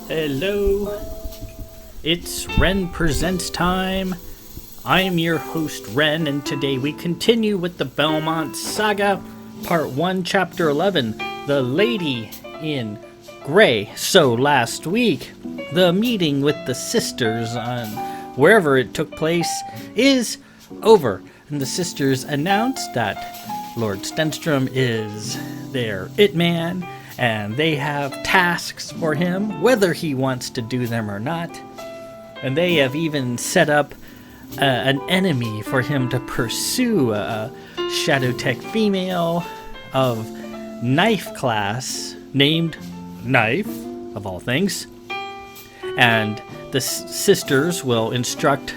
Hello, it's Ren Presents time. I'm your host Ren, and today we continue with the Belmont Saga, Part 1, Chapter 11, The Lady in Grey. So last week, the meeting with the sisters on wherever it took place is over, and the sisters announced that Lord Stenstrom is their it man, and they have tasks for him, whether he wants to do them or not. And they have even set up an enemy for him to pursue, a Shadow Tech female of Knife class, named Knife, of all things. And the sisters will instruct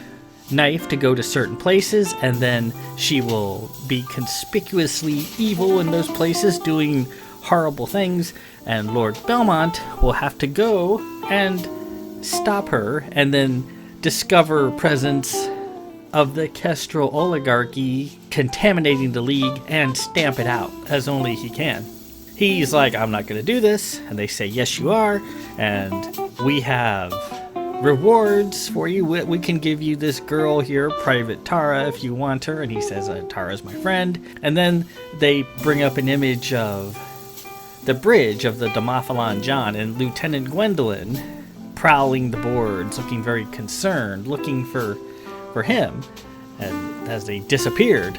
Knife to go to certain places, and then she will be conspicuously evil in those places, doing horrible things, and Lord Belmont will have to go and stop her, and then discover presence of the Kestrel oligarchy contaminating the League and stamp it out as only he can. He's like, I'm not going to do this, and they say, yes you are, and we have rewards for you. We can give you this girl here, Private Tara, if you want her. And he says, Tara's my friend. And then they bring up an image of the bridge of the Demophalon John and Lieutenant Gwendolyn prowling the boards, looking very concerned, looking for him, and as they disappeared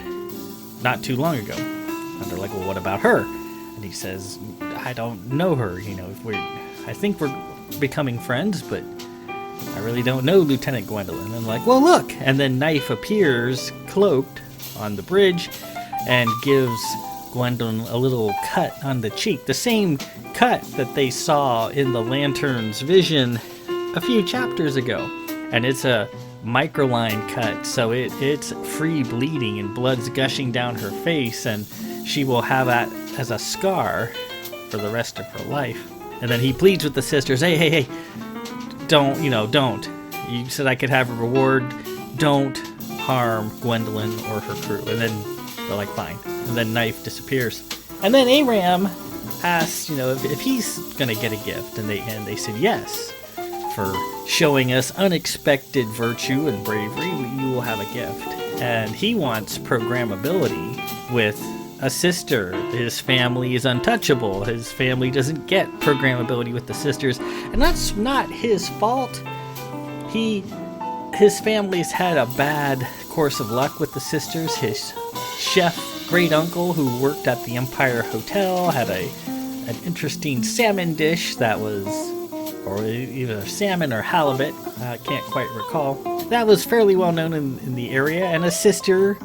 not too long ago. And they're like, well, what about her? And he says, I don't know her. I think we're becoming friends, but I really don't know Lieutenant Gwendolyn. And I'm like, well, look. And then Knife appears cloaked on the bridge and gives Gwendolyn a little cut on the cheek, the same cut that they saw in the Lantern's vision a few chapters ago. And it's a microline cut, so it's free bleeding and blood's gushing down her face, and she will have that as a scar for the rest of her life. And then he pleads with the sisters, hey, don't. You said I could have a reward. Don't harm Gwendolyn or her crew. And then they're like, fine. And then Knife disappears. And then Aram asks, if he's gonna get a gift, and they said yes. For showing us unexpected virtue and bravery, you will have a gift. And he wants programmability with a sister. His family is untouchable. His family doesn't get programmability with the sisters. And that's not his fault. His family's had a bad course of luck with the sisters. His chef great uncle who worked at the Empire Hotel had an interesting salmon dish that was, or either salmon or halibut, I can't quite recall. That was fairly well known in the area, and a sister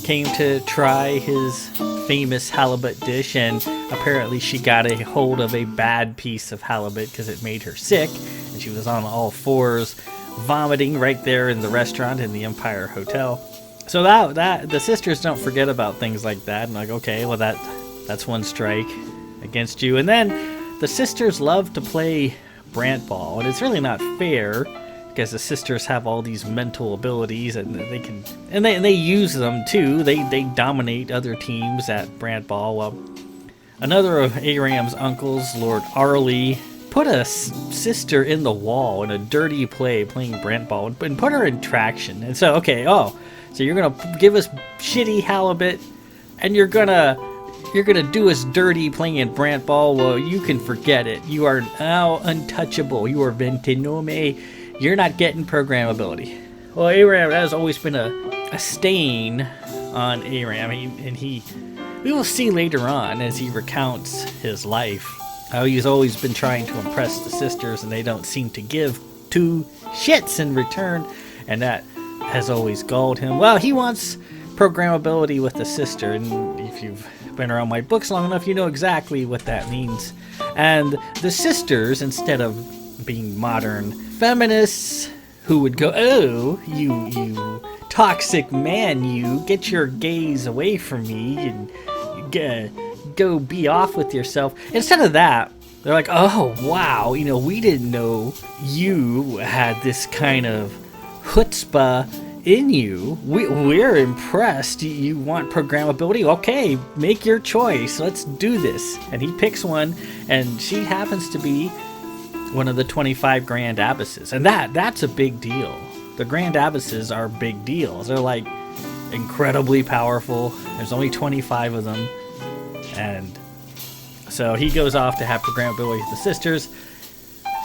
came to try his famous halibut dish, and apparently she got a hold of a bad piece of halibut because it made her sick, and she was on all fours vomiting right there in the restaurant in the Empire Hotel. So that the sisters don't forget about things like that, and like, okay, well that's one strike against you. And then the sisters love to play Brant Ball, and it's really not fair because the sisters have all these mental abilities, and they use them too. They dominate other teams at Brant Ball. Well, another of Aram's uncles, Lord Arley, put a sister in the wall in a dirty play playing Brant Ball and put her in traction. And so, so you're gonna give us shitty halibut, and you're gonna do us dirty playing in Brant Ball? Well, you can forget it. You are now untouchable. You are Ventinome. You're not getting programmability. Well, Aram has always been a stain on Aram, we will see later on as he recounts his life how he's always been trying to impress the sisters, and they don't seem to give two shits in return, and that has always galled him. Well, he wants programmability with the sister, and if you've been around my books long enough, you know exactly what that means. And the sisters, instead of being modern feminists who would go, oh, you toxic man, you get your gaze away from me and go be off with yourself. Instead of that, they're like, oh wow, we didn't know you had this kind of chutzpah in you. We're impressed. You want programmability? Okay, make your choice. Let's do this. And he picks one, and she happens to be one of the 25 Grand Abbesses. And that's a big deal. The Grand Abbesses are big deals. They're like incredibly powerful. There's only 25 of them. And so he goes off to have programmability with the sisters.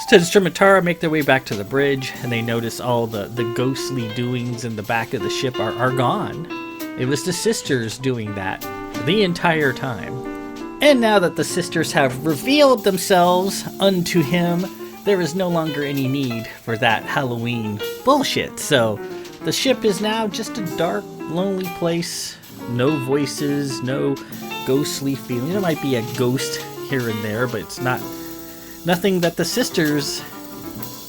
Stenstrom and Tara make their way back to the bridge, and they notice all the ghostly doings in the back of the ship are gone. It was the sisters doing that the entire time. And now that the sisters have revealed themselves unto him, there is no longer any need for that Halloween bullshit. So the ship is now just a dark, lonely place. No voices, no ghostly feeling. There might be a ghost here and there, but it's nothing that the sisters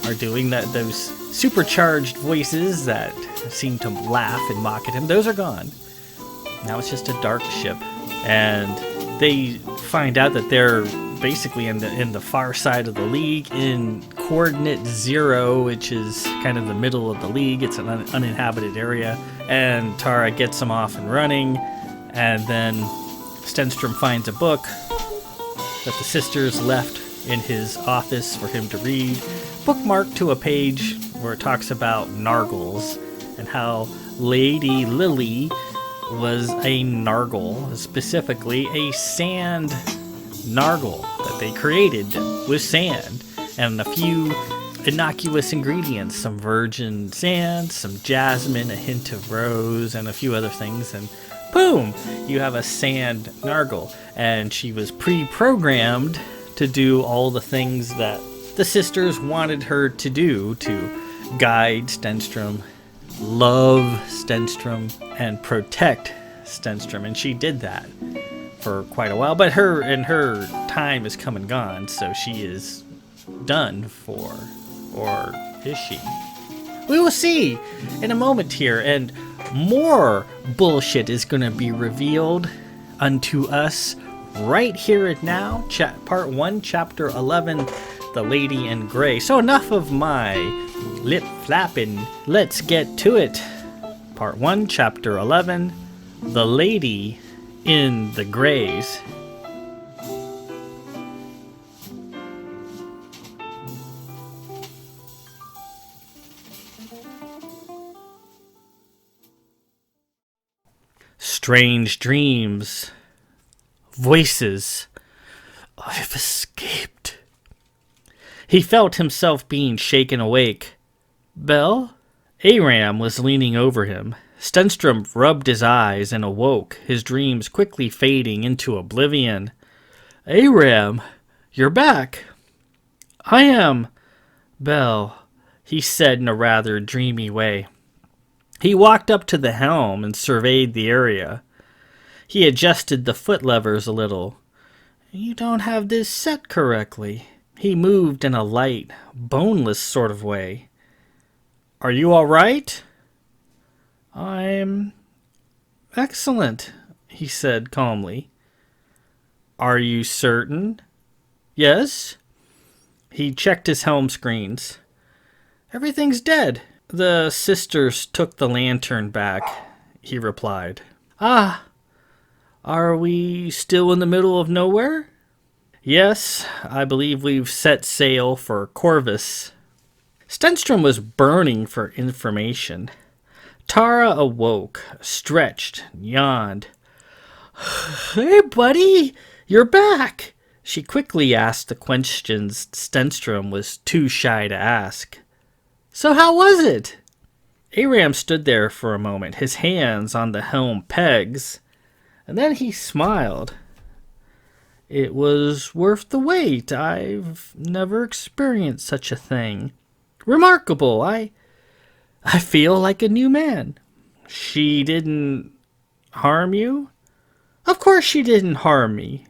are doing. That those supercharged voices that seem to laugh and mock at him, those are gone. Now it's just a dark ship, and they find out that they're basically in the far side of the league in coordinate 0, which is kind of the middle of the league. It's an uninhabited area, and Tara gets them off and running, and then Stenstrom finds a book that the sisters left in his office for him to read, bookmarked to a page where it talks about nargles and how Lady Lily was a nargle, specifically a sand nargle that they created with sand and a few innocuous ingredients, some virgin sand, some jasmine, a hint of rose, and a few other things, and boom, you have a sand nargle. And she was pre-programmed to do all the things that the sisters wanted her to do, to guide Stenstrom, love Stenstrom, and protect Stenstrom. And she did that for quite a while, but her time is come and gone, so she is done for. Or is she? We will see in a moment here, and more bullshit is going to be revealed unto us right here and now. Part 1, Chapter 11, The Lady in Grey. So enough of my lip flapping. Let's get to it. Part 1, Chapter 11, The Lady in the Greys. Strange dreams. Voices. I've escaped. He felt himself being shaken awake. Bell? Aram was leaning over him. Stenstrom rubbed his eyes and awoke, his dreams quickly fading into oblivion. Aram, you're back. I am. Bell, he said in a rather dreamy way. He walked up to the helm and surveyed the area. He adjusted the foot levers a little. You don't have this set correctly. He moved in a light, boneless sort of way. Are you all right? I'm excellent, he said calmly. Are you certain? Yes. He checked his helm screens. Everything's dead. The sisters took the lantern back, he replied. Ah, are we still in the middle of nowhere? Yes, I believe we've set sail for Corvus. Stenstrom was burning for information. Tara awoke, stretched, yawned. Hey, buddy, you're back. She quickly asked the questions Stenstrom was too shy to ask. So how was it? Aram stood there for a moment, his hands on the helm pegs, and then he smiled. It was worth the wait. I've never experienced such a thing. Remarkable. I feel like a new man. She didn't harm you? Of course she didn't harm me.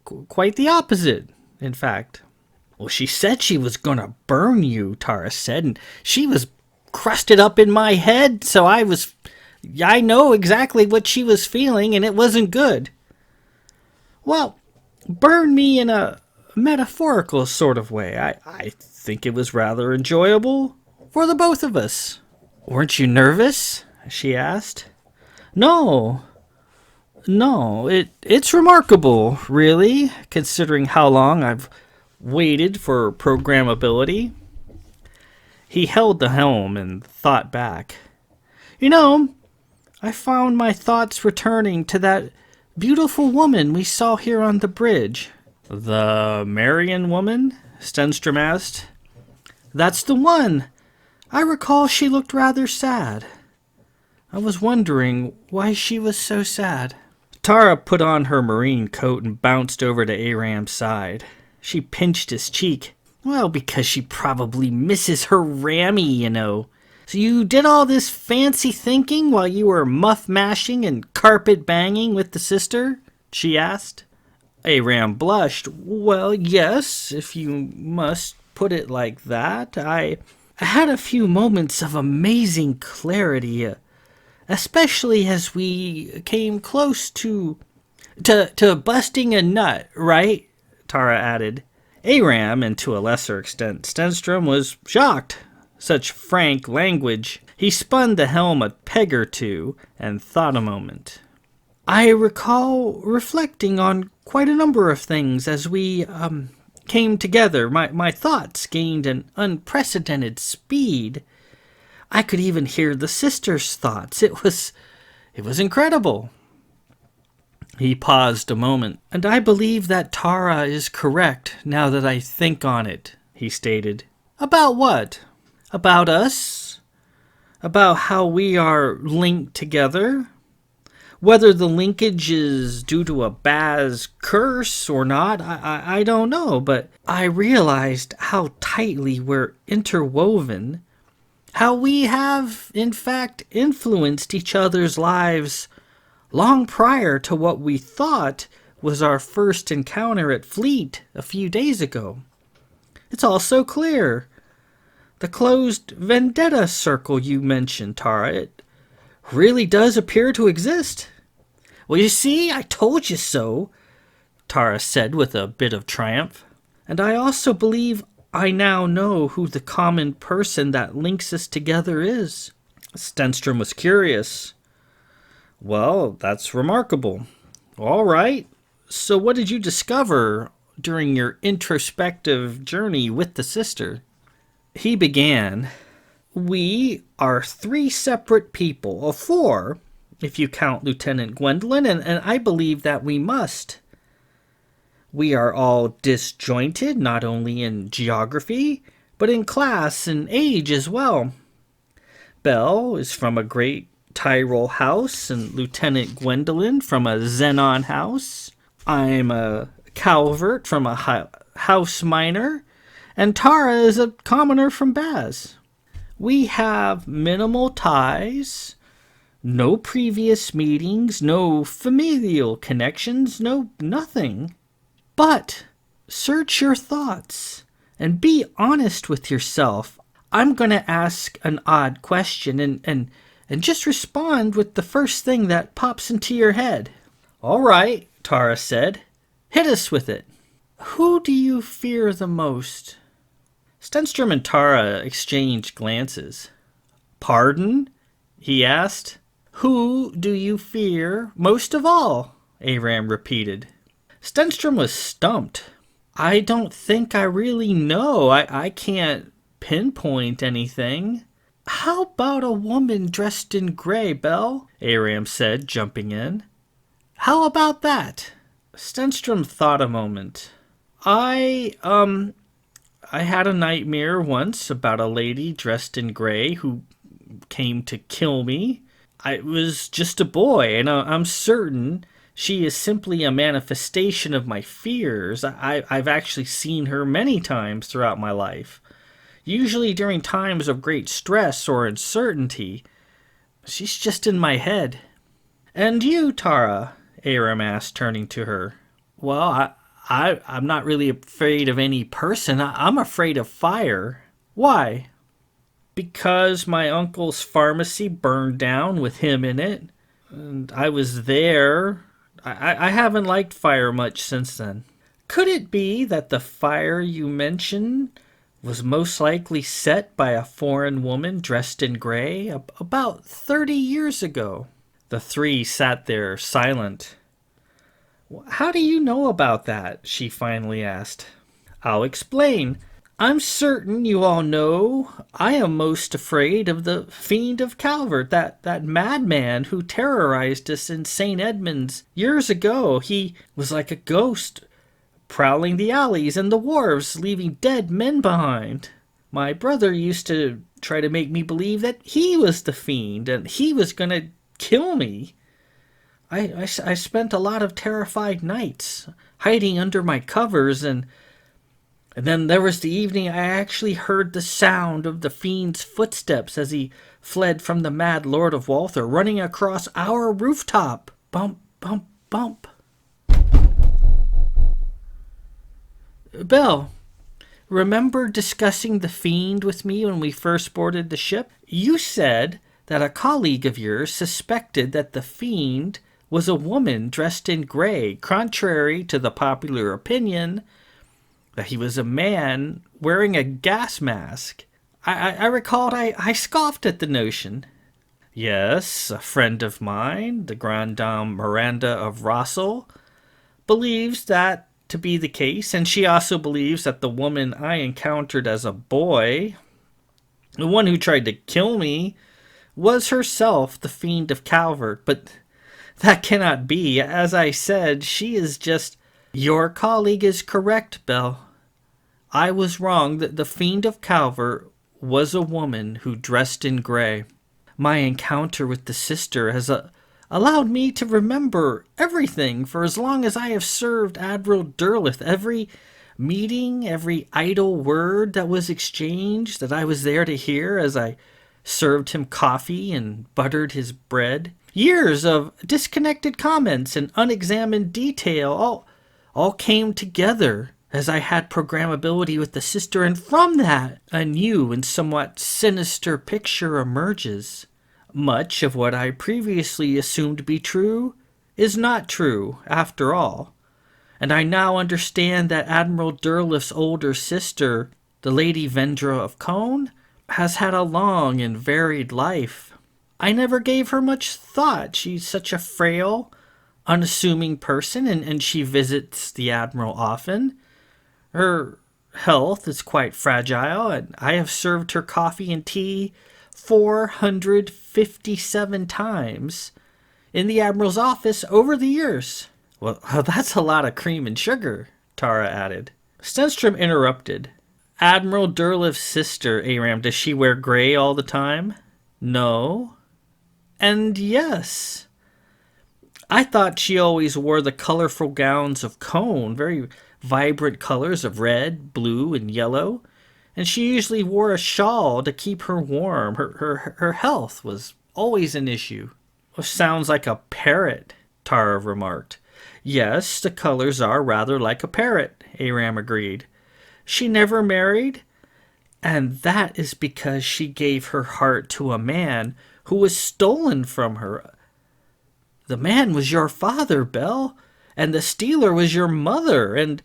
Quite the opposite, in fact. Well, she said she was gonna burn you, Tara said, and she was crusted up in my head, so I know exactly what she was feeling, and it wasn't good. Well, burn me in a metaphorical sort of way. I think it was rather enjoyable for the both of us. Weren't you nervous? She asked. No, it's remarkable, really, considering how long I've waited for programmability. He held the helm and thought back. You know, I found my thoughts returning to that beautiful woman we saw here on the bridge. The Marian woman? Stenstrom asked. That's the one. I recall she looked rather sad. I was wondering why she was so sad. Tara put on her marine coat and bounced over to Aram's side. She pinched his cheek. Well, because she probably misses her Rammy, you know. So you did all this fancy thinking while you were muff mashing and carpet banging with the sister? She asked. Aram blushed. Well, yes, if you must put it like that. I had a few moments of amazing clarity, especially as we came close to busting a nut, right? Tara added. Aram, and to a lesser extent Stenstrom, was shocked. Such frank language. He spun the helm a peg or two and thought a moment. I recall reflecting on quite a number of things as we came together. My thoughts gained an unprecedented speed. I could even hear the sisters' thoughts. It was incredible. He paused a moment. And I believe that Tara is correct now that I think on it, he stated. About what? About us? About how we are linked together? Whether the linkage is due to a Baz curse or not, I don't know, but I realized how tightly we're interwoven, how we have, in fact, influenced each other's lives long prior to what we thought was our first encounter at Fleet a few days ago. It's all so clear. The closed vendetta circle you mentioned, Tara, it really does appear to exist. Well, you see, I told you so, Tara said with a bit of triumph. And I also believe I now know who the common person that links us together is. Stenstrom was curious. Well, that's remarkable. All right. So what did you discover during your introspective journey with the sister? He began. We are 3 separate people, or 4, if you count Lieutenant Gwendolyn, and I believe that we must. We are all disjointed, not only in geography, but in class and age as well. Belle is from a great Tyrol house, and Lieutenant Gwendolyn from a Xenon house. I'm a Calvert from a house minor, and Tara is a commoner from Baz. We have minimal ties, no previous meetings, no familial connections, no nothing. But search your thoughts and be honest with yourself. I'm going to ask an odd question and just respond with the first thing that pops into your head. All right, Tara said. Hit us with it. Who do you fear the most? Stenstrom and Tara exchanged glances. Pardon? He asked. Who do you fear most of all? Aram repeated. Stenstrom was stumped. I don't think I really know. I can't pinpoint anything. How about a woman dressed in gray, Belle? Aram said, jumping in. How about that? Stenstrom thought a moment. I had a nightmare once about a lady dressed in gray who came to kill me. I was just a boy, and I'm certain she is simply a manifestation of my fears. I've actually seen her many times throughout my life, usually during times of great stress or uncertainty. She's just in my head. And you, Tara? Aram asked, turning to her. Well, I'm not really afraid of any person. I'm afraid of fire. Why? Because my uncle's pharmacy burned down with him in it, and I was there. I haven't liked fire much since then. Could it be that the fire you mentioned was most likely set by a foreign woman dressed in gray about 30 years ago? The 3 sat there silent. How do you know about that? She finally asked. I'll explain. I'm certain you all know I am most afraid of the Fiend of Calvert, that madman who terrorized us in St. Edmunds years ago. He was like a ghost, prowling the alleys and the wharves, leaving dead men behind. My brother used to try to make me believe that he was the fiend and he was going to kill me. I spent a lot of terrified nights hiding under my covers, and then there was the evening I actually heard the sound of the fiend's footsteps as he fled from the mad Lord of Walther, running across our rooftop. Bump, bump, bump. Belle, remember discussing the fiend with me when we first boarded the ship? You said that a colleague of yours suspected that the fiend was a woman dressed in gray, contrary to the popular opinion that he was a man wearing a gas mask. I recalled I scoffed at the notion. Yes, a friend of mine, the Grand Dame Miranda of Rossel, believes that to be the case, and she also believes that the woman I encountered as a boy, the one who tried to kill me, was herself the Fiend of Calvert. But that cannot be. As I said, she is just... Your colleague is correct, Belle. I was wrong. The Fiend of Calvert was a woman who dressed in gray. My encounter with the sister has allowed me to remember everything for as long as I have served Admiral Derleth. Every meeting, every idle word that was exchanged that I was there to hear as I served him coffee and buttered his bread. Years of disconnected comments and unexamined detail all came together as I had programmability with the sister, and from that a new and somewhat sinister picture emerges. Much of what I previously assumed to be true is not true, after all, and I now understand that Admiral Derleth's older sister, the Lady Vendra of Cone, has had a long and varied life. I never gave her much thought. She's such a frail, unassuming person, and she visits the Admiral often. Her health is quite fragile, and I have served her coffee and tea 457 times in the Admiral's office over the years. Well, that's a lot of cream and sugar, Tara added. Stenstrom interrupted. Admiral Derleth's sister, Aram, does she wear gray all the time? No. And yes. I thought she always wore the colorful gowns of Cone, very vibrant colors of red, blue, and yellow. And she usually wore a shawl to keep her warm. Her health was always an issue. Well, sounds like a parrot, Tara remarked. Yes, the colors are rather like a parrot, Aram agreed. She never married, and that is because she gave her heart to a man who was stolen from her. The man was your father, Belle, and the stealer was your mother, and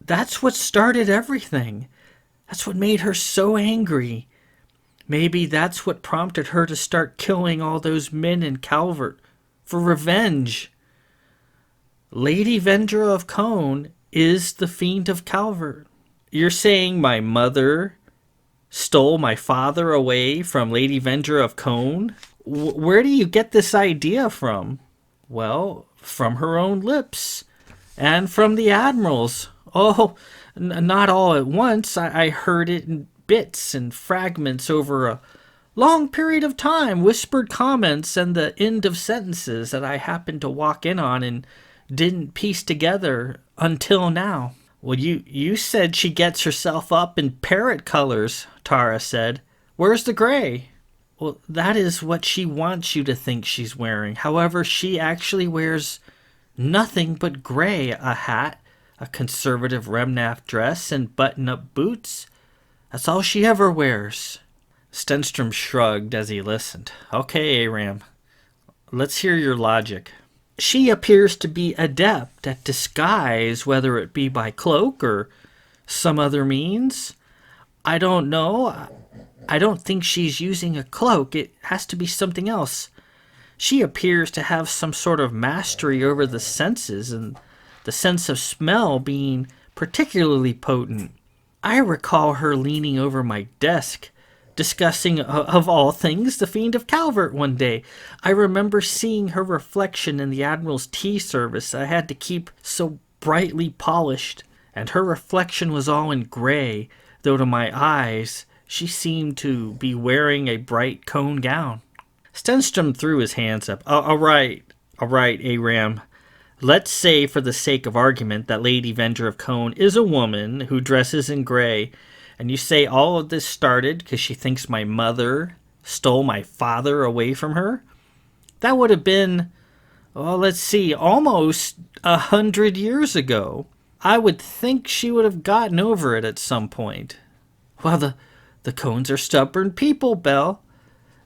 that's what started everything. That's what made her so angry. Maybe that's what prompted her to start killing all those men in Calvert for revenge. Lady Vendra of Cone is the Fiend of Calvert. You're saying my mother stole my father away from Lady Vendra of Cone? Where do you get this idea from? Well, from her own lips, and from the Admiral's. Oh, not all at once. I heard it in bits and fragments over a long period of time, whispered comments and the end of sentences that I happened to walk in on and didn't piece together until now. Well, you said she gets herself up in parrot colors, Tara said. Where's the gray? Well, that is what she wants you to think she's wearing. However, she actually wears nothing but gray. A hat, a conservative remnant dress, and button-up boots. That's all she ever wears. Stenstrom shrugged as he listened. Okay, Aram, let's hear your logic. She appears to be adept at disguise, whether it be by cloak or some other means. I don't know. I don't think she's using a cloak. It has to be something else. She appears to have some sort of mastery over the senses, and the sense of smell being particularly potent. I recall her leaning over my desk, discussing, of all things, the Fiend of Calvert one day. I remember seeing her reflection in the Admiral's tea service I had to keep so brightly polished, and her reflection was all in gray, though to my eyes she seemed to be wearing a bright cone gown. Stenstrom threw his hands up. All right, Aram. Let's say, for the sake of argument, that Lady Vendra of Cone is a woman who dresses in gray, and you say all of this started because she thinks my mother stole my father away from her? That would have been, well, let's see, almost 100 years ago. I would think she would have gotten over it at some point. Well, the Cones are stubborn people, Belle.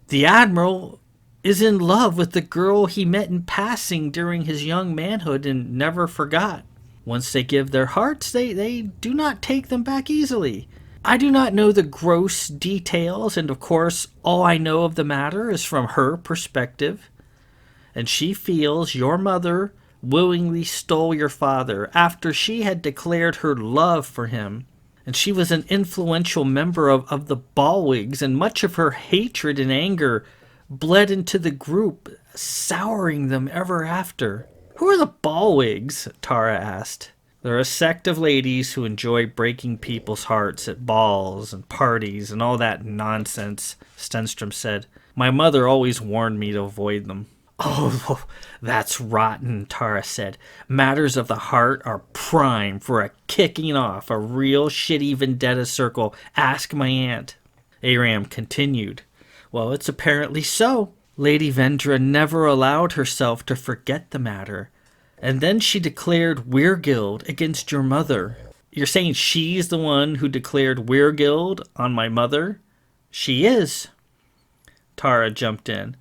The Admiral is in love with the girl he met in passing during his young manhood and never forgot. Once they give their hearts, they do not take them back easily. I do not know the gross details, and of course, all I know of the matter is from her perspective. And she feels your mother willingly stole your father after she had declared her love for him. And she was an influential member of the Ballwigs, and much of her hatred and anger bled into the group, souring them ever after. Who are the Ballwigs? Tara asked. They're a sect of ladies who enjoy breaking people's hearts at balls and parties and all that nonsense, Stenstrom said. My mother always warned me to avoid them. Oh, that's rotten, Tara said. Matters of the heart are prime for a kicking off a real shitty vendetta circle. Ask my aunt. Aram continued. Well, it's apparently so. Lady Vendra never allowed herself to forget the matter. And then she declared Weirgild against your mother. You're saying she's the one who declared Weirgild on my mother? She is. Tara jumped in.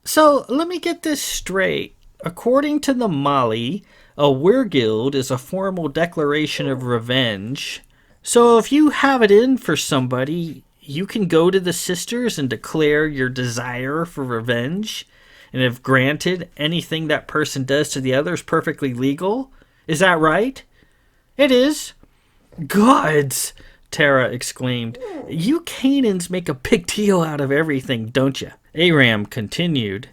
So, let me get this straight. According to the Mali, a Weirgild is a formal declaration of revenge. So if you have it in for somebody, you can go to the sisters and declare your desire for revenge. And if granted, anything that person does to the other is perfectly legal. Is that right? It is. Gods! Tara exclaimed. You Canaans make a big deal out of everything, don't you? Aram continued.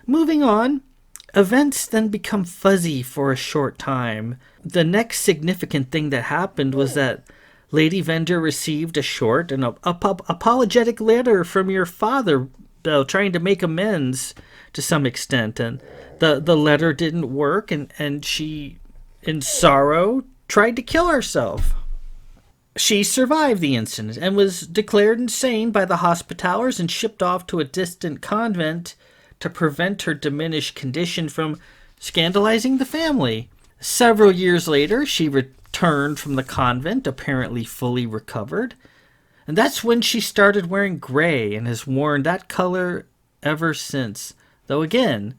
Moving on, events then become fuzzy for a short time. The next significant thing that happened was that Lady Vendra received a short and apologetic letter from your father, trying to make amends to some extent, and the letter didn't work, and she, in sorrow, tried to kill herself. She survived the incident and was declared insane by the Hospitallers and shipped off to a distant convent to prevent her diminished condition from scandalizing the family. Several years later, she returned from the convent, apparently fully recovered, and that's when she started wearing gray and has worn that color ever since. Though again,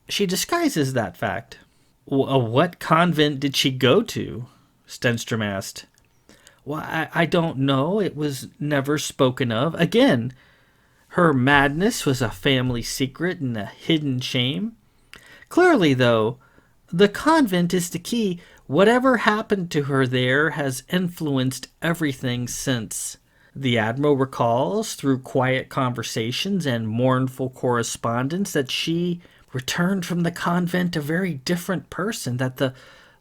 she disguises that fact. What convent did she go to? Stenstrom asked. Well, I don't know. It was never spoken of. Again, her madness was a family secret and a hidden shame. Clearly, though, the convent is the key. Whatever happened to her there has influenced everything since. The Admiral recalls, through quiet conversations and mournful correspondence, that she returned from the convent a very different person, that the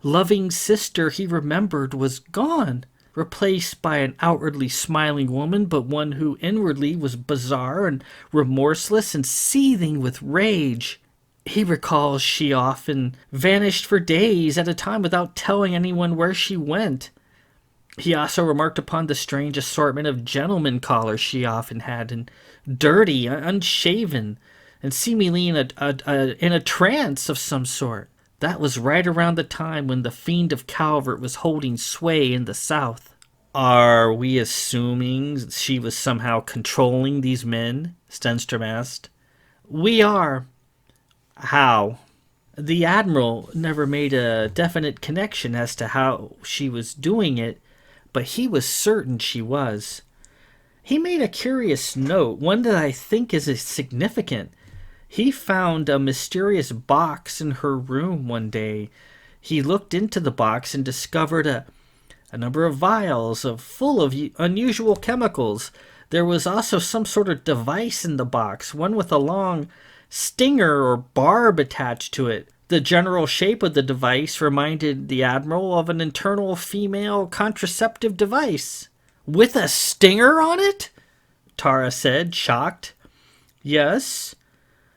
loving sister he remembered was gone, replaced by an outwardly smiling woman, but one who inwardly was bizarre and remorseless and seething with rage. He recalls she often vanished for days at a time without telling anyone where she went. He also remarked upon the strange assortment of gentleman collars she often had, and dirty, unshaven, and seemingly in a trance of some sort. That was right around the time when the Fiend of Calvert was holding sway in the south. Are we assuming she was somehow controlling these men? Stenstrom asked. We are. How? The Admiral never made a definite connection as to how she was doing it, but he was certain she was. He made a curious note, one that I think is significant. He found a mysterious box in her room one day. He looked into the box and discovered a a number of vials full of unusual chemicals. There was also some sort of device in the box, one with a long stinger or barb attached to it. The general shape of the device reminded the Admiral of an internal female contraceptive device. With a stinger on it? Tara said, shocked. Yes,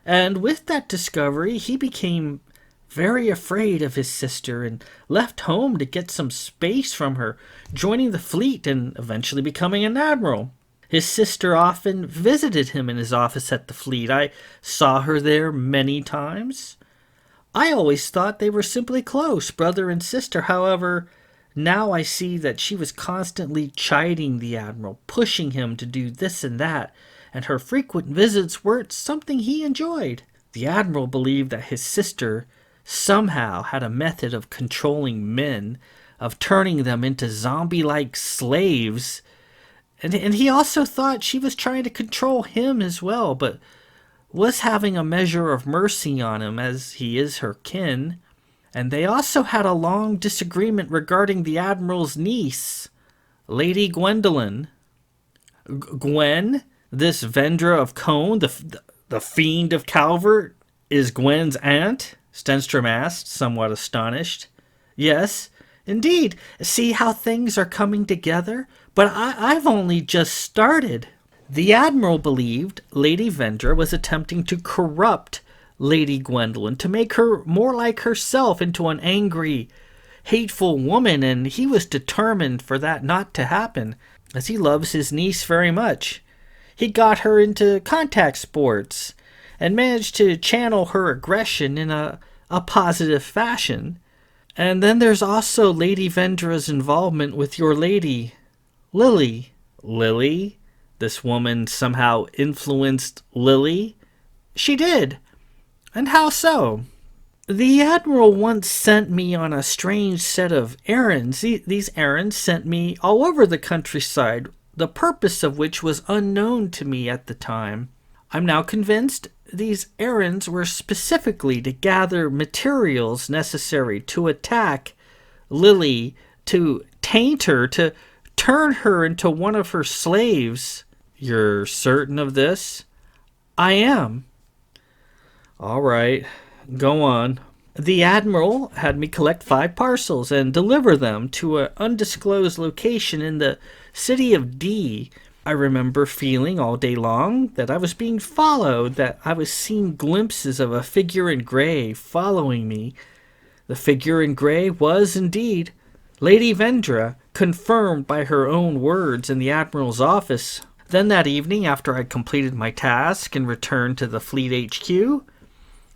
and with that discovery, he became very afraid of his sister and left home to get some space from her, joining the fleet and eventually becoming an admiral. His sister often visited him in his office at the fleet. I saw her there many times. I always thought they were simply close, brother and sister. However, now I see that she was constantly chiding the admiral, pushing him to do this and that, and her frequent visits weren't something he enjoyed. The admiral believed that his sister somehow had a method of controlling men, of turning them into zombie-like slaves, and he also thought she was trying to control him as well, but was having a measure of mercy on him as he is her kin. And they also had a long disagreement regarding the admiral's niece, Lady Gwendolyn. Gwen, this Vendra of Cone, the fiend of Calvert, is Gwen's aunt? Stenstrom asked, somewhat astonished. Yes, indeed. See how things are coming together? But I've only just started. The Admiral believed Lady Vendra was attempting to corrupt Lady Gwendolyn to make her more like herself into an angry, hateful woman, and he was determined for that not to happen, as he loves his niece very much. He got her into contact sports and managed to channel her aggression in a positive fashion. And then there's also Lady Vendra's involvement with your lady, Lily. Lily? This woman somehow influenced Lily? She did. And how so? The Admiral once sent me on a strange set of errands. These errands sent me all over the countryside, the purpose of which was unknown to me at the time. I'm now convinced these errands were specifically to gather materials necessary to attack Lily, to taint her, to turn her into one of her slaves. You're certain of this? I am. All right, go on. The Admiral had me collect 5 parcels and deliver them to an undisclosed location in the city of D. I remember feeling all day long that I was being followed, that I was seeing glimpses of a figure in gray following me. The figure in gray was indeed Lady Vendra, confirmed by her own words in the Admiral's office. Then that evening, after I completed my task and returned to the Fleet HQ,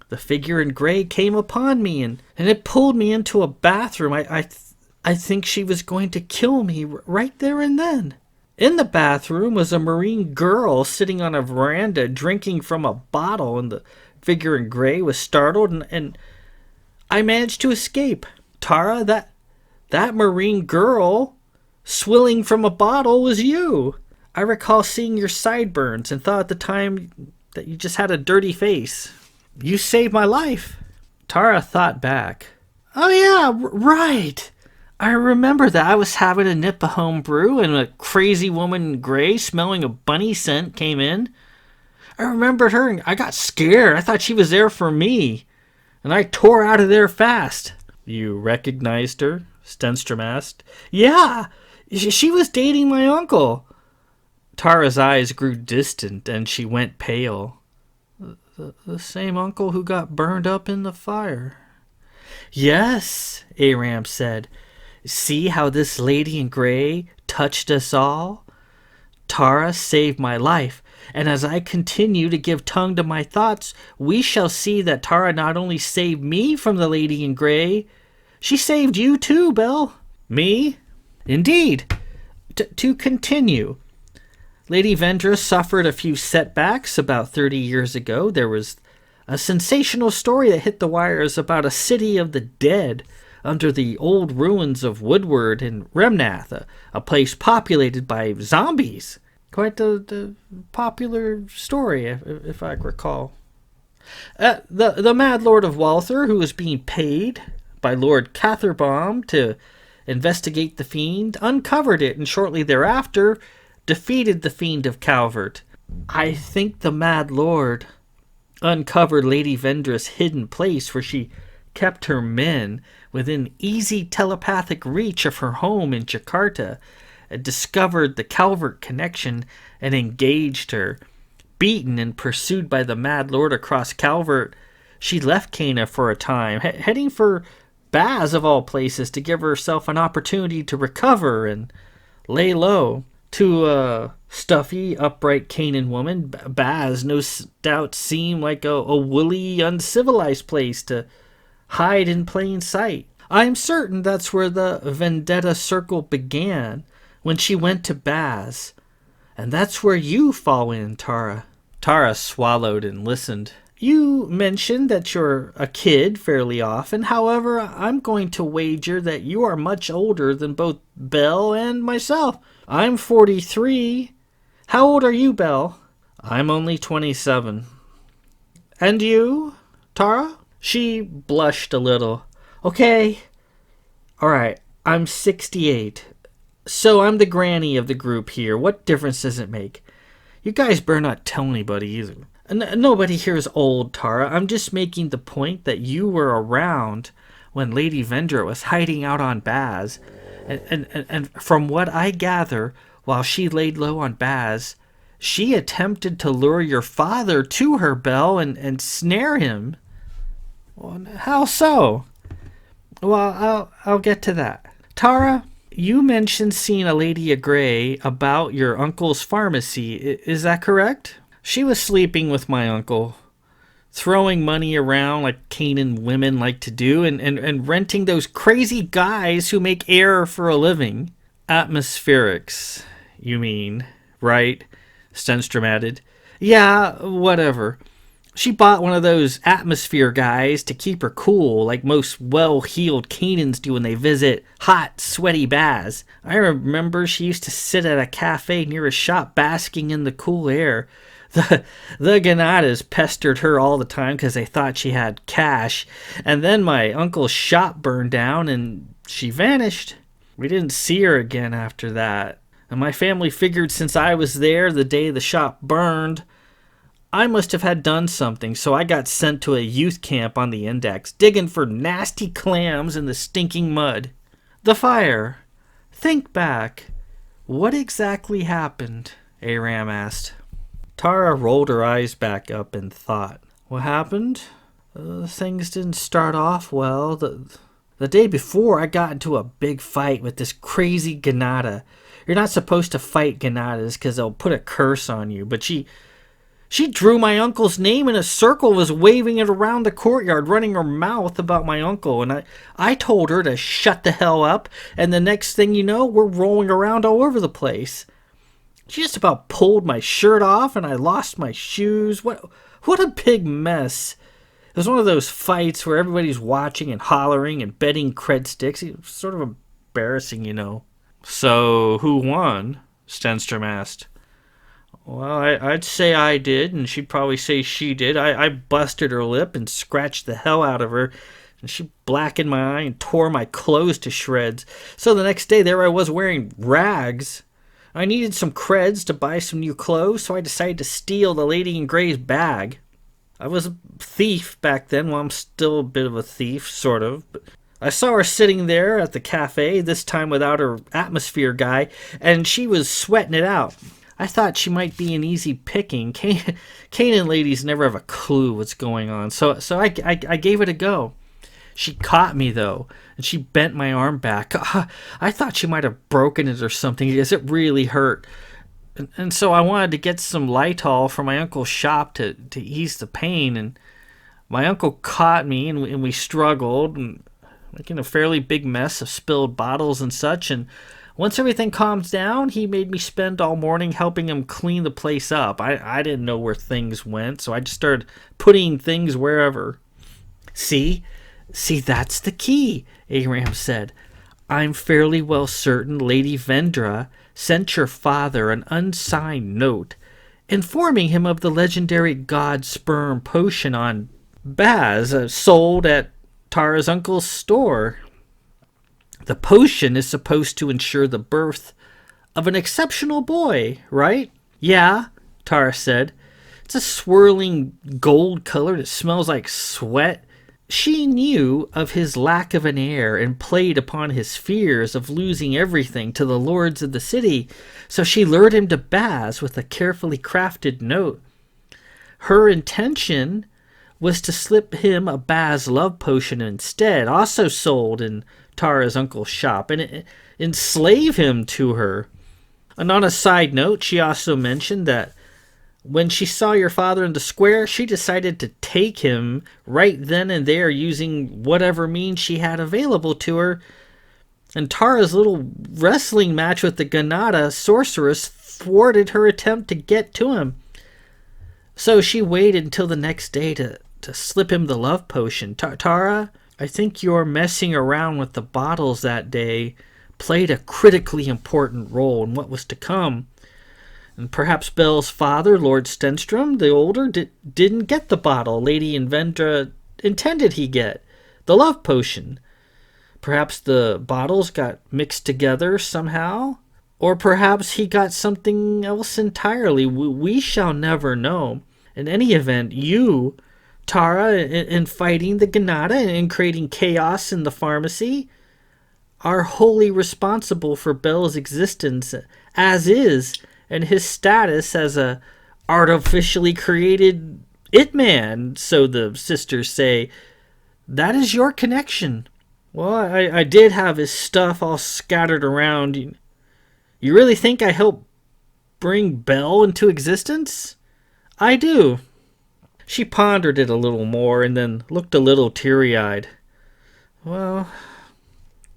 the figure in gray came upon me and it pulled me into a bathroom. I think she was going to kill me right there and then. In the bathroom was a Marine girl sitting on a veranda drinking from a bottle, and the figure in gray was startled, and I managed to escape. Tara, that Marine girl swilling from a bottle was you. I recall seeing your sideburns and thought at the time that you just had a dirty face. You saved my life. Tara thought back. Oh yeah, right. I remember that. I was having a nip of home brew and a crazy woman in gray smelling a bunny scent came in. I remembered her and I got scared. I thought she was there for me. And I tore out of there fast. You recognized her? Stenstrom asked. Yeah, she was dating my uncle. Tara's eyes grew distant and she went pale. The same uncle who got burned up in the fire. Yes, Aram said. See how this lady in gray touched us all? Tara saved my life, and as I continue to give tongue to my thoughts, we shall see that Tara not only saved me from the lady in gray, she saved you too, Belle. Me? Indeed. To continue, Lady Vendra suffered a few setbacks about 30 years ago. There was a sensational story that hit the wires about a city of the dead under the old ruins of Woodward and Remnath, a place populated by zombies. Quite the popular story, if I recall. The Mad Lord of Walther, who was being paid by Lord Catherbaum to investigate the fiend, uncovered it, and shortly thereafter defeated the fiend of Calvert. I think the Mad Lord uncovered Lady Vendra's hidden place where she kept her men within easy telepathic reach of her home in Jakarta, and discovered the Calvert connection and engaged her. Beaten and pursued by the Mad Lord across Calvert, she left Cana for a time, heading for Baz of all places to give herself an opportunity to recover and lay low. To a stuffy, upright Canaan woman, Baz no doubt seemed like a woolly, uncivilized place to hide in plain sight. I'm certain that's where the vendetta circle began, when she went to Baz. And that's where you fall in, Tara. Tara swallowed and listened. You mentioned that you're a kid fairly often. However, I'm going to wager that you are much older than both Belle and myself. I'm 43. How old are you, Belle? I'm only 27. And you, Tara? She blushed a little. Okay. All right, I'm 68. So I'm the granny of the group here. What difference does it make? You guys better not tell anybody either. Nobody here is old, Tara. I'm just making the point that you were around when Lady Vendra was hiding out on Baz. And from what I gather, while she laid low on Baz, she attempted to lure your father to her, Belle, and snare him. Well, how so? Well, I'll get to that. Tara, you mentioned seeing a Lady Gray about your uncle's pharmacy. Is that correct? She was sleeping with my uncle, throwing money around like Canaan women like to do, and renting those crazy guys who make air for a living. Atmospherics, you mean, right? Stenstrom added. Yeah, whatever. She bought one of those atmosphere guys to keep her cool, like most well-heeled Canaans do when they visit hot, sweaty Baz. I remember she used to sit at a cafe near a shop basking in the cool air. The Ganadas pestered her all the time because they thought she had cash, and then my uncle's shop burned down and she vanished. We didn't see her again after that, and my family figured since I was there the day the shop burned, I must have had done something, so I got sent to a youth camp on the Index, digging for nasty clams in the stinking mud. The fire. Think back. What exactly happened? Aram asked. Tara rolled her eyes back up and thought. What happened? Things didn't start off well. The day before, I got into a big fight with this crazy Ganada. You're not supposed to fight Ganadas because they'll put a curse on you, but she drew my uncle's name in a circle, was waving it around the courtyard, running her mouth about my uncle, and I told her to shut the hell up, and the next thing you know, we're rolling around all over the place. She just about pulled my shirt off, and I lost my shoes. What a big mess. It was one of those fights where everybody's watching and hollering and betting cred sticks. It was sort of embarrassing, you know. So, who won? Stenstrom asked. Well, I'd say I did, and she'd probably say she did. I busted her lip and scratched the hell out of her, and she blackened my eye and tore my clothes to shreds. So the next day, there I was wearing rags. I needed some creds to buy some new clothes, so I decided to steal the Lady in Gray's bag. I was a thief back then. Well, I'm still a bit of a thief, sort of. But I saw her sitting there at the cafe, this time without her atmosphere guy, and she was sweating it out. I thought she might be an easy picking. Canaan ladies never have a clue what's going on, so I gave it a go. She caught me, though, and she bent my arm back. I thought she might have broken it or something, because it really hurt. And so I wanted to get some Lytol from my uncle's shop to ease the pain, and my uncle caught me, and we struggled, and making a fairly big mess of spilled bottles and such, and once everything calmed down, he made me spend all morning helping him clean the place up. I didn't know where things went, so I just started putting things wherever. See, that's the key, Aram said. I'm fairly well certain Lady Vendra sent your father an unsigned note informing him of the legendary god sperm potion on Baz, sold at Tara's uncle's store. The potion is supposed to ensure the birth of an exceptional boy, right? Yeah, Tara said. It's a swirling gold color that smells like sweat. She knew of his lack of an heir and played upon his fears of losing everything to the lords of the city, so she lured him to Baz with a carefully crafted note. Her intention was to slip him a Baz love potion instead, also sold in Tara's uncle's shop, and enslave him to her. And on a side note, she also mentioned that when she saw your father in the square, she decided to take him right then and there using whatever means she had available to her. And Tara's little wrestling match with the Ganada sorceress thwarted her attempt to get to him. So she waited until the next day to slip him the love potion. Tara, I think your messing around with the bottles that day played a critically important role in what was to come. And perhaps Belle's father, Lord Stenstrom, the older, didn't get the bottle Lady Invendra intended he get, the love potion. Perhaps the bottles got mixed together somehow, or perhaps he got something else entirely. We shall never know. In any event, you, Tara, in fighting the Ganada and creating chaos in the pharmacy, are wholly responsible for Belle's existence as is, and his status as a artificially created it-man, so the sisters say. That is your connection. Well, I did have his stuff all scattered around. You really think I helped bring Belle into existence? I do. She pondered it a little more and then looked a little teary-eyed. Well,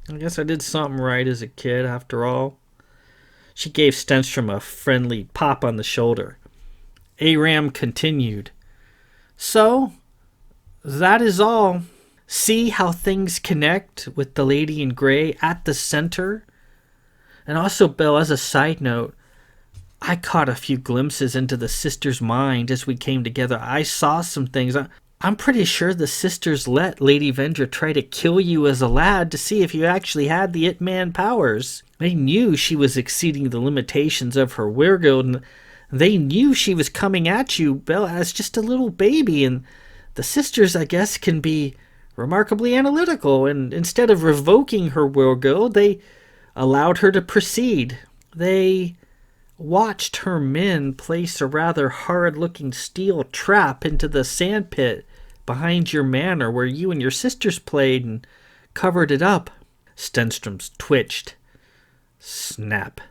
I guess I did something right as a kid, after all. She gave Stenstrom a friendly pop on the shoulder. Aram continued. So, that is all. See how things connect with the Lady in Grey at the center? And also, Belle, as a side note, I caught a few glimpses into the sisters' mind as we came together. I saw some things. I'm pretty sure the sisters let Lady Vendra try to kill you as a lad to see if you actually had the It-Man powers. They knew she was exceeding the limitations of her wereguild, and they knew she was coming at you, Belle, as just a little baby, and the sisters, I guess, can be remarkably analytical, and instead of revoking her wereguild, they allowed her to proceed. They watched her men place a rather horrid-looking steel trap into the sandpit behind your manor where you and your sisters played and covered it up. Stenstrom's twitched. Snap.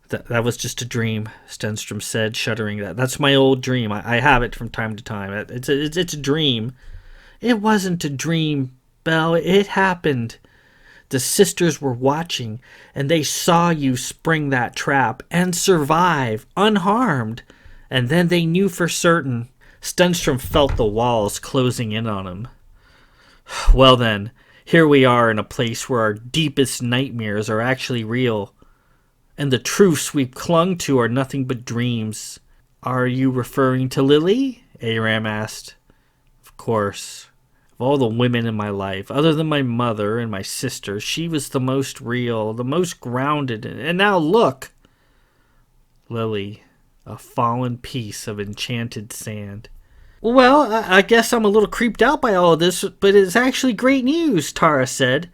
That was just a dream, Stenstrom said, shuddering. That's my old dream. I have it from time to time. It's a dream. It wasn't a dream, Belle. It happened. The sisters were watching, and they saw you spring that trap and survive unharmed. And then they knew for certain. Stenstrom felt the walls closing in on him. Well then, here we are in a place where our deepest nightmares are actually real, and the truths we've clung to are nothing but dreams. Are you referring to Lily? Aram asked. Of course. Of all the women in my life, other than my mother and my sister, she was the most real, the most grounded, and now look! Lily, a fallen piece of enchanted sand. Well, I guess I'm a little creeped out by all of this, but it's actually great news, Tara said.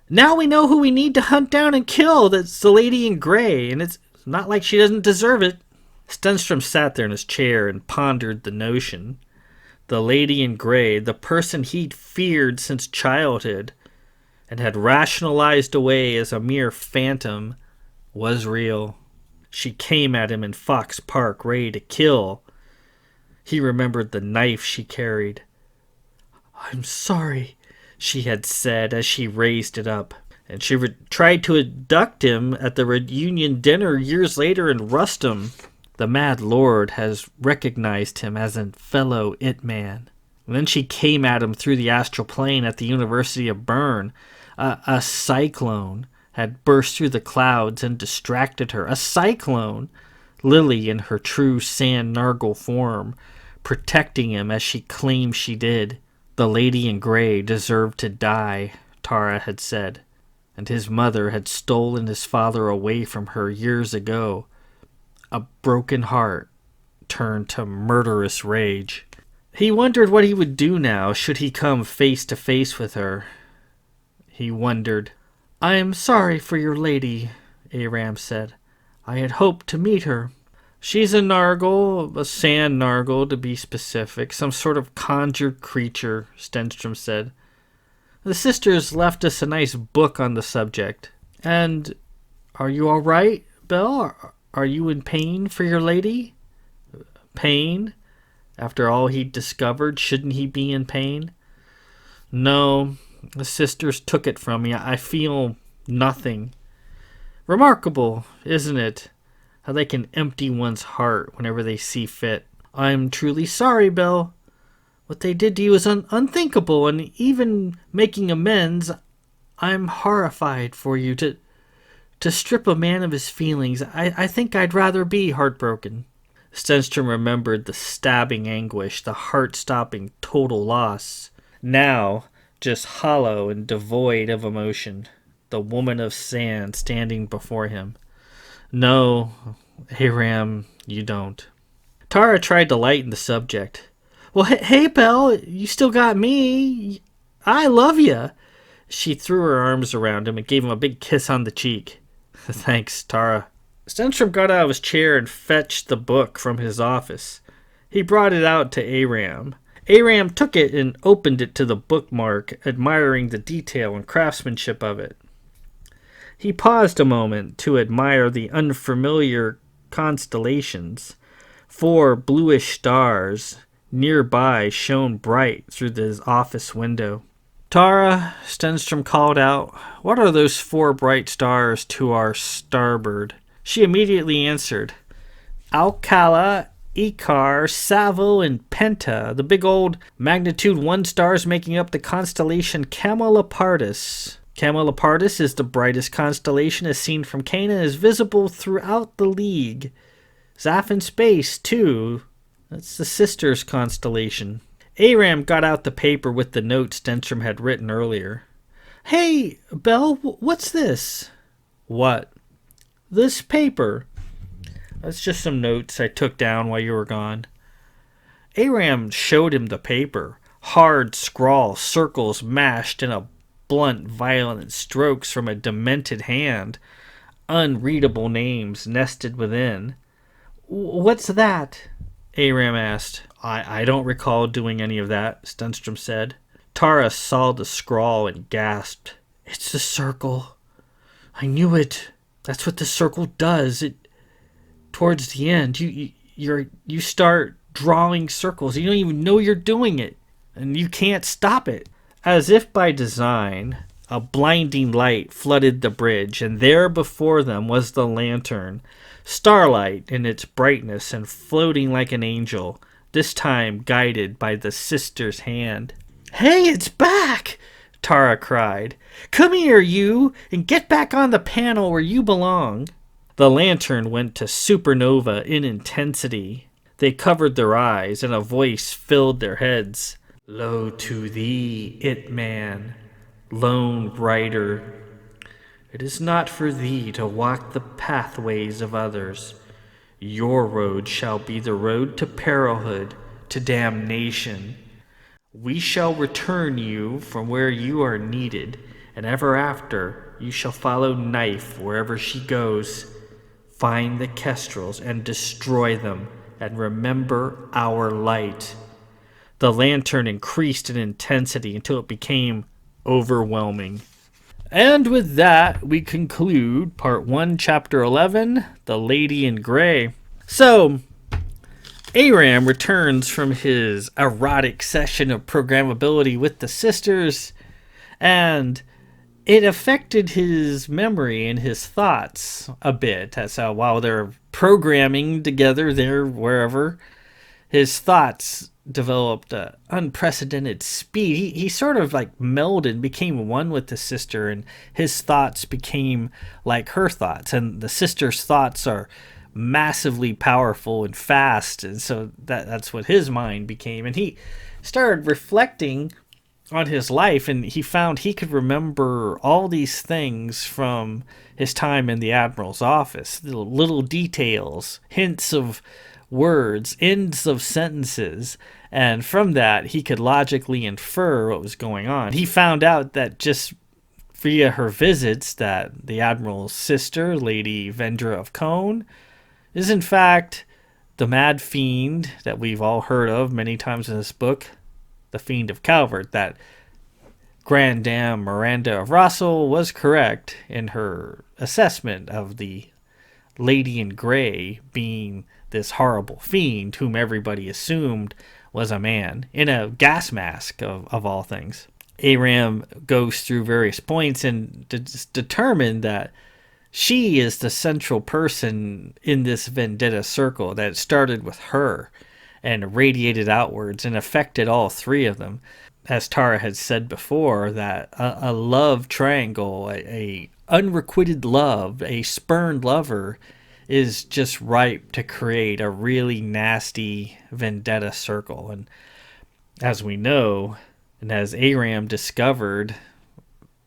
Now we know who we need to hunt down and kill. That's the Lady in Grey, and it's not like she doesn't deserve it. Stenstrom sat there in his chair and pondered the notion. The Lady in Grey, the person he'd feared since childhood and had rationalized away as a mere phantom, was real. She came at him in Fox Park, ready to kill. He remembered the knife she carried. I'm sorry, she had said as she raised it up, and she tried to abduct him at the reunion dinner years later in Rustum. The Mad Lord has recognized him as a fellow It-Man. And then she came at him through the astral plane at the University of Bern. A cyclone had burst through the clouds and distracted her. A cyclone! Lily in her true Sand Nargle form, protecting him as she claimed she did. The Lady in Grey deserved to die, Tara had said. and his mother had stolen his father away from her years ago. A broken heart turned to murderous rage. He wondered what he would do now should he come face to face with her. He wondered. "I am sorry for your lady," Aram said. "I had hoped to meet her." "She's a nargle, a sand nargle to be specific, some sort of conjured creature," Stenstrom said. "The sisters left us a nice book on the subject." "And are you all right, Belle? Are you in pain for your lady?" Pain? After all he'd discovered, shouldn't he be in pain? "No, the sisters took it from me. I feel nothing." Remarkable, isn't it? How they can empty one's heart whenever they see fit. "I'm truly sorry, Belle. What they did to you is unthinkable, and even making amends, I'm horrified for you. To strip a man of his feelings, I think I'd rather be heartbroken." Stenstrom remembered the stabbing anguish, the heart-stopping total loss. Now, just hollow and devoid of emotion, the woman of sand standing before him. "No, Aram, you don't." Tara tried to lighten the subject. "Well, hey, Belle, you still got me. I love you." She threw her arms around him and gave him a big kiss on the cheek. "Thanks, Tara." Stenstrom got out of his chair and fetched the book from his office. He brought it out to Aram. Aram took it and opened it to the bookmark, admiring the detail and craftsmanship of it. He paused a moment to admire the unfamiliar constellations. 4 bluish stars nearby shone bright through his office window. "Tara," Stenstrom called out, "what are those 4 bright stars to our starboard?" She immediately answered, "Alcala, Icar, Savo, and Penta, the big old magnitude 1 stars making up the constellation Camelopardalis. Camelopardalis is the brightest constellation as seen from Cana and is visible throughout the League. It's off in space, too. That's the Sisters constellation." Aram got out the paper with the notes Stenstrom had written earlier. "Hey, Belle, what's this?" "What?" "This paper." "That's just some notes I took down while you were gone." Aram showed him the paper. Hard scrawl, circles mashed in a blunt, violent strokes from a demented hand. Unreadable names nested within. "What's that?" Aram asked. I don't recall doing any of that," Stenstrom said. Tara saw the scrawl and gasped. "It's the circle. I knew it. That's what the circle does. It towards the end, you start drawing circles. You don't even know you're doing it, and you can't stop it." As if by design, a blinding light flooded the bridge, and there before them was the lantern, starlight in its brightness and floating like an angel, this time guided by the sister's hand. "Hey, it's back!" Tara cried. "Come here, you, and get back on the panel where you belong." The lantern went to supernova in intensity. They covered their eyes, and a voice filled their heads. "Lo to thee, it man, lone rider. It is not for thee to walk the pathways of others. Your road shall be the road to perilhood, to damnation. We shall return you from where you are needed, and ever after you shall follow Knife wherever she goes. Find the kestrels and destroy them, and remember our light." The lantern increased in intensity until it became overwhelming. And with that, we conclude Part 1, Chapter 11, The Lady in Grey. So, Aram returns from his erotic session of programmability with the sisters, and it affected his memory and his thoughts a bit. As while they're programming together there, wherever, his thoughts developed unprecedented speed. He sort of like melded, became one with the sister, and his thoughts became like her thoughts, and the sister's thoughts are massively powerful and fast, and so that's what his mind became. And he started reflecting on his life, and he found he could remember all these things from his time in the admiral's office. Little details, hints of words, ends of sentences, and from that he could logically infer what was going on. He found out that just via her visits that the admiral's sister, Lady Vendra of Cone, is in fact the mad fiend that we've all heard of many times in this book, the Fiend of Calvert. That Grand Dame Miranda of Russell was correct in her assessment of the Lady in Grey being this horrible fiend whom everybody assumed was a man in a gas mask of all things. Aram goes through various points and determined that she is the central person in this vendetta circle, that started with her and radiated outwards and affected all three of them. As Tara had said before, that a love triangle, a unrequited love, a spurned lover, is just ripe to create a really nasty vendetta circle. And as we know, and as Aram discovered,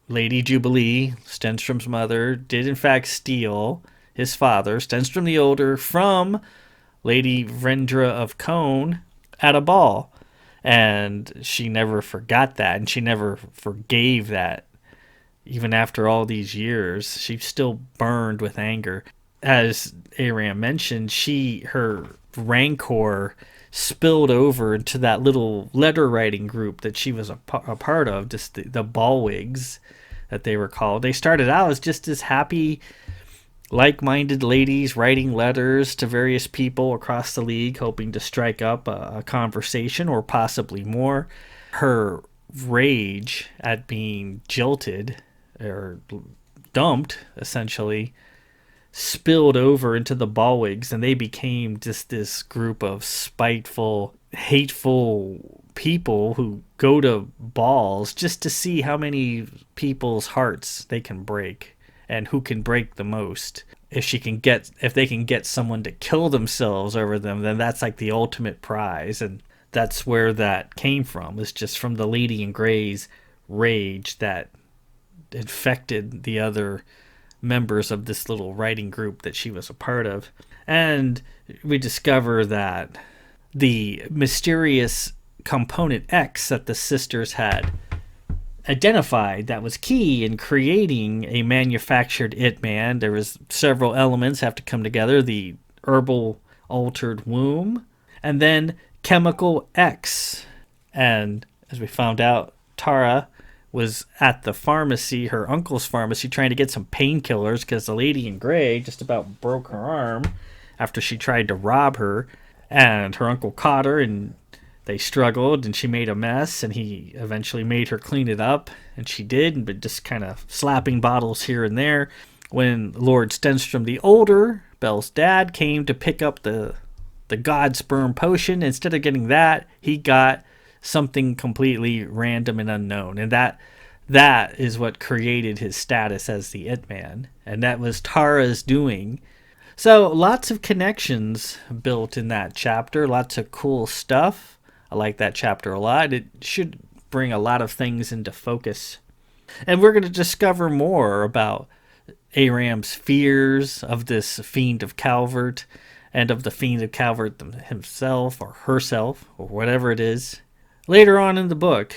Lady Jubilee, Stenstrom's mother, did in fact steal his father, Stenstrom the Older, from Lady Vendra of Cone at a ball. And she never forgot that, and she never forgave that. Even after all these years, she still burned with anger. As Aram mentioned, her rancor spilled over into that little letter writing group that she was a part of, just the Ballwigs that they were called. They started out as just as happy, like-minded ladies writing letters to various people across the league, hoping to strike up a conversation or possibly more. Her rage at being jilted or dumped, essentially, spilled over into the Ballwigs, and they became just this group of spiteful, hateful people who go to balls just to see how many people's hearts they can break and who can break the most. If they can get someone to kill themselves over them, then that's like the ultimate prize. And that's where that came from. It's just from the Lady in Grey's rage that infected the other members of this little writing group that she was a part of. And we discover that the mysterious component X that the sisters had identified that was key in creating a manufactured It-Man. There was several elements have to come together: the herbal altered womb, and then chemical X. And as we found out, Tara was at the pharmacy, her uncle's pharmacy, trying to get some painkillers because the Lady in Grey just about broke her arm after she tried to rob her. And her uncle caught her, and they struggled, and she made a mess, and he eventually made her clean it up, and she did, but just kind of slapping bottles here and there. When Lord Stenstrom the Older, Belle's dad, came to pick up the God Sperm potion, instead of getting that, he got something completely random and unknown, and that is what created his status as the It-Man, and that was Tara's doing. So lots of connections built in that chapter, lots of cool stuff. I like that chapter a lot. It should bring a lot of things into focus. And we're going to discover more about Aram's fears of this Fiend of Calvert, and of the Fiend of Calvert himself or herself or whatever it is. Later on in the book,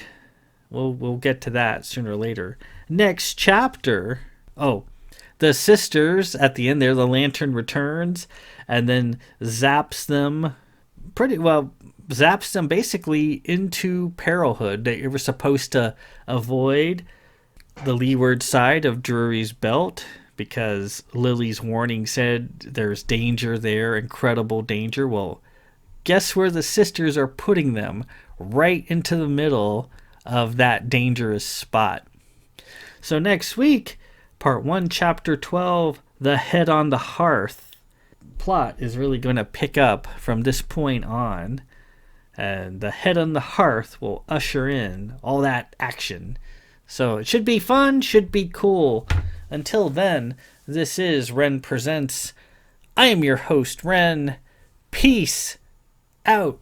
we'll get to that sooner or later. Next chapter, the sisters at the end there, the Lantern returns and then zaps them basically into Perilhood. They were supposed to avoid the leeward side of Drury's Belt because Lily's warning said there's danger there, incredible danger. Well, guess where the sisters are putting them? Right into the middle of that dangerous spot. So next week, Part 1, Chapter 12, The Head on the Hearth. Plot is really going to pick up from this point on, and the Head on the Hearth will usher in all that action. So it should be fun, should be cool. Until then, this is Ren Presents. I am your host, Ren. Peace out.